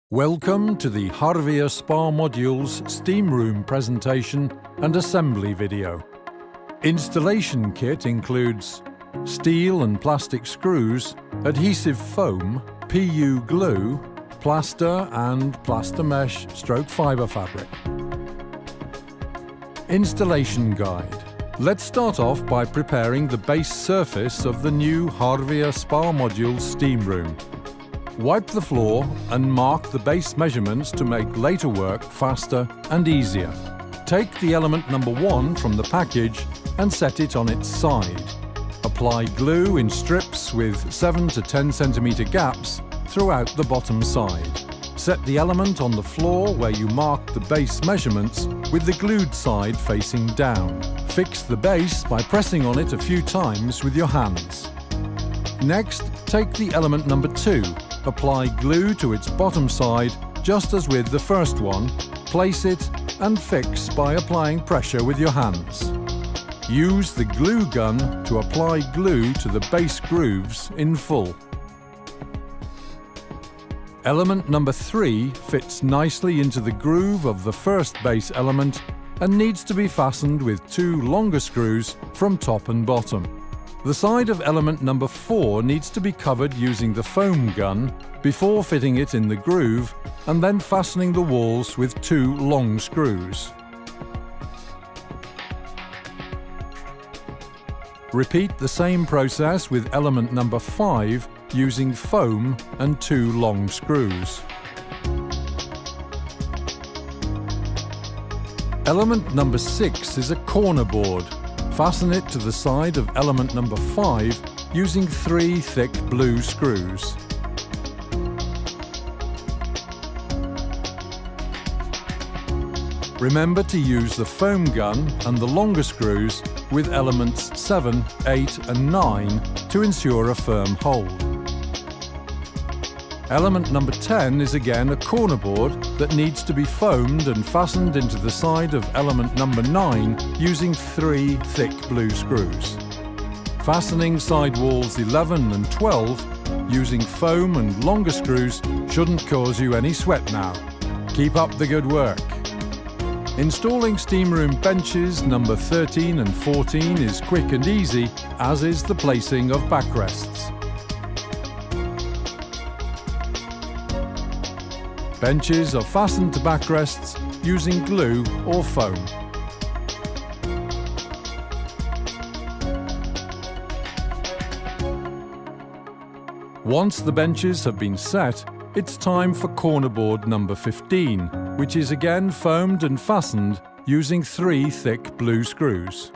Welcome to the Harvia Spa Module's steam room presentation and assembly video. Installation kit includes steel and plastic screws, adhesive foam, PU glue, plaster and plaster mesh / fibre fabric. Installation guide. Let's start off by preparing the base surface of the new Harvia Spa Module steam room. Wipe the floor and mark the base measurements to make later work faster and easier. Take the element number 1 from the package and set it on its side. Apply glue in strips with 7 to 10 cm gaps throughout the bottom side. Set the element on the floor where you marked the base measurements with the glued side facing down. Fix the base by pressing on it a few times with your hands. Next, take the element number 2. Apply glue to its bottom side, just as with the first one. Place it and fix by applying pressure with your hands. Use the glue gun to apply glue to the base grooves in full. Element number 3 fits nicely into the groove of the first base element and needs to be fastened with 2 longer screws from top and bottom. The side of element number 4 needs to be covered using the foam gun before fitting it in the groove and then fastening the walls with 2 long screws. Repeat the same process with element number 5 using foam and 2 long screws. Element number 6 is a corner board. Fasten it to the side of element number 5 using 3 thick blue screws. Remember to use the foam gun and the longer screws with elements 7, 8 and 9 to ensure a firm hold. Element number 10 is again a corner board that needs to be foamed and fastened into the side of element number 9 using 3 thick blue screws. Fastening side walls 11 and 12 using foam and longer screws shouldn't cause you any sweat now. Keep up the good work. Installing steam room benches number 13 and 14 is quick and easy, as is the placing of backrests. Benches are fastened to backrests using glue or foam. Once the benches have been set, it's time for corner board number 15, which is again foamed and fastened using 3 thick blue screws.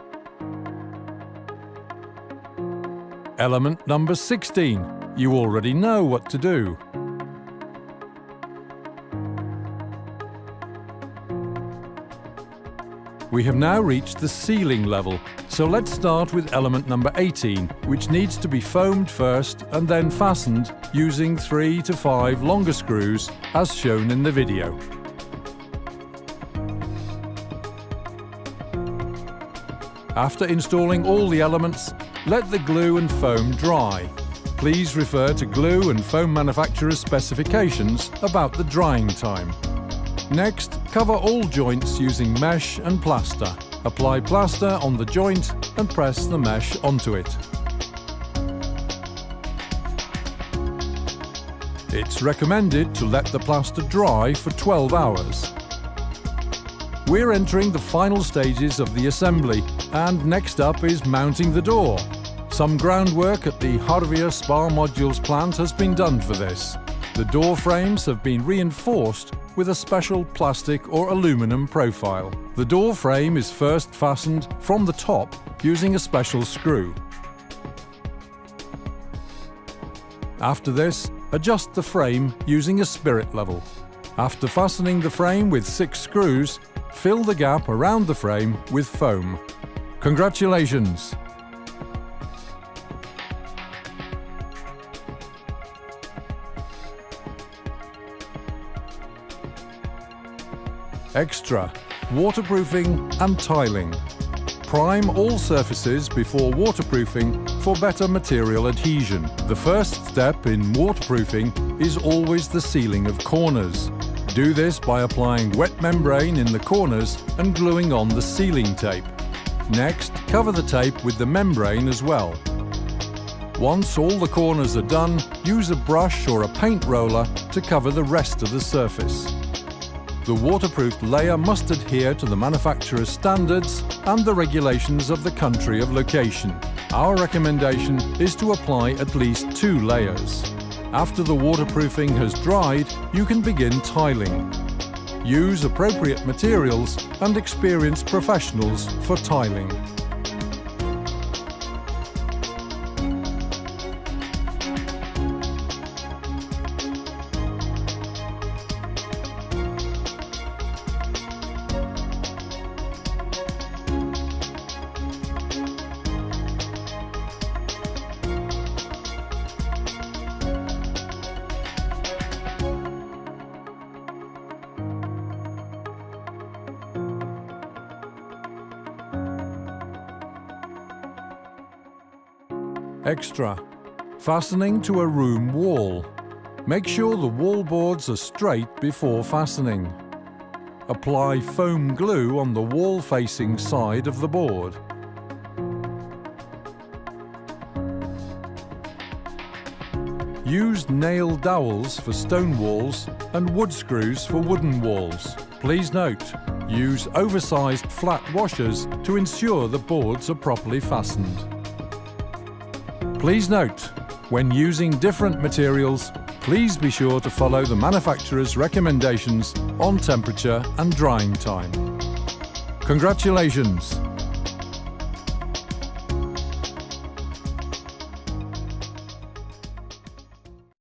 Element number 16. You already know what to do. We have now reached the ceiling level, so let's start with element number 18, which needs to be foamed first and then fastened using 3 to 5 longer screws as shown in the video. After installing all the elements, let the glue and foam dry. Please refer to glue and foam manufacturer's specifications about the drying time. Next, cover all joints using mesh and plaster. Apply plaster on the joint and press the mesh onto it. It's recommended to let the plaster dry for 12 hours. We're entering the final stages of the assembly, and next up is mounting the door. Some groundwork at the Harvia Spa Modules plant has been done for this. The door frames have been reinforced with a special plastic or aluminum profile. The door frame is first fastened from the top using a special screw. After this, adjust the frame using a spirit level. After fastening the frame with 6 screws, fill the gap around the frame with foam. Congratulations! Extra, waterproofing and tiling. Prime all surfaces before waterproofing for better material adhesion. The first step in waterproofing is always the sealing of corners. Do this by applying wet membrane in the corners and gluing on the sealing tape. Next, cover the tape with the membrane as well. Once all the corners are done, use a brush or a paint roller to cover the rest of the surface. The waterproofed layer must adhere to the manufacturer's standards and the regulations of the country of location. Our recommendation is to apply at least 2 layers. After the waterproofing has dried, you can begin tiling. Use appropriate materials and experienced professionals for tiling. Extra. Fastening to a room wall. Make sure the wall boards are straight before fastening. Apply foam glue on the wall-facing side of the board. Use nail dowels for stone walls and wood screws for wooden walls. Please note, use oversized flat washers to ensure the boards are properly fastened. Please note, when using different materials, please be sure to follow the manufacturer's recommendations on temperature and drying time. Congratulations!